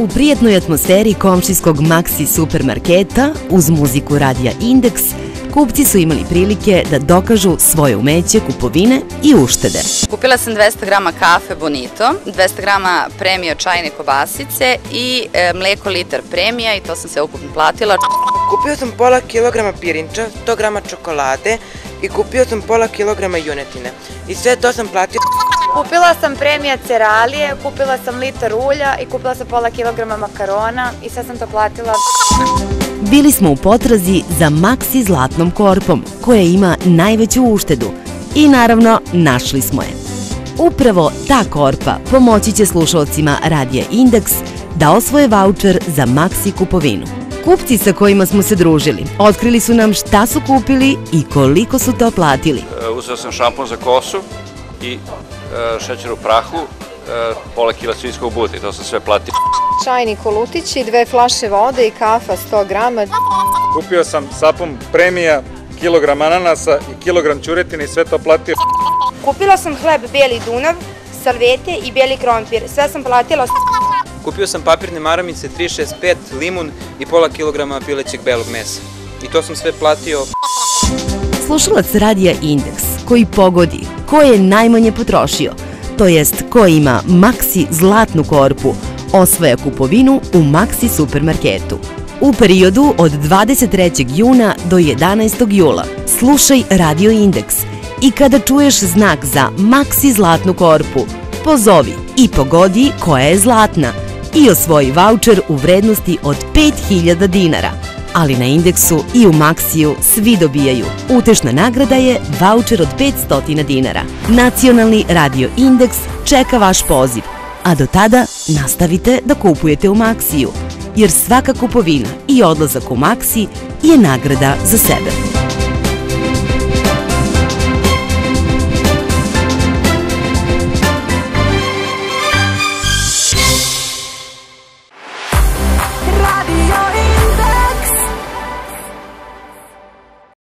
U prijetnoj atmosferi komšijskog Maxi supermarketa uz muziku Radija Indeks kupci su imali prilike da dokažu svoje umeće kupovine i uštede. Kupila sam 200 grama kafe Bonito, 200 grama premio čajne kobasice i mlijeko liter premija i to sam sve ukupno platila. Kupio sam pola kilograma pirinča, 100 grama čokolade i kupio sam pola kilograma junetine. I sve to sam platila. Kupila sam premija ceralije, kupila sam litar ulja i kupila sam pola kilograma makarona i sve sam to platila. Bili smo u potrazi za Maxi zlatnom korpom, koja ima najveću uštedu. I naravno, našli smo je. Upravo ta korpa pomoći će slušalcima Radija Indeks da osvoje vaučer za Maxi kupovinu. Kupci sa kojima smo se družili otkrili su nam šta su kupili i koliko su to platili. Uzeo sam šampon za kosu i šećer u prahu, pola kila svinjskog buta i to sam sve platio. Čajni kolutići, 2 flaše vode i kafa 100 grama. Kupio sam sapun premija, kilogram ananasa i kilogram ćuretine i sve to platio. Kupila sam hleb Beli Dunav, salvete i beli krompir, sve sam platila. Kupio sam papirne maramice, 365, limun i pola kilograma pilećeg belog mesa. I to sam sve platio. Slušalac Radija Indeks koji pogodi ko je najmanje potrošio, to jest ko ima Maxi zlatnu korpu, osvaja kupovinu u Maxi supermarketu. U periodu od 23. juna do 11. jula slušaj Radio Indeks i kada čuješ znak za Maxi zlatnu korpu, pozovi i pogodi koja je zlatna i osvoji vaučer u vrednosti od 5000 dinara. Ali na Indeksu i u Maxiju svi dobijaju. Utešna nagrada je vaučer od 500 dinara. Nacionalni Radio Indeks čeka vaš poziv, a do tada nastavite da kupujete u Maxiju, jer svaka kupovina i odlazak u Maxi je nagrada za sebe.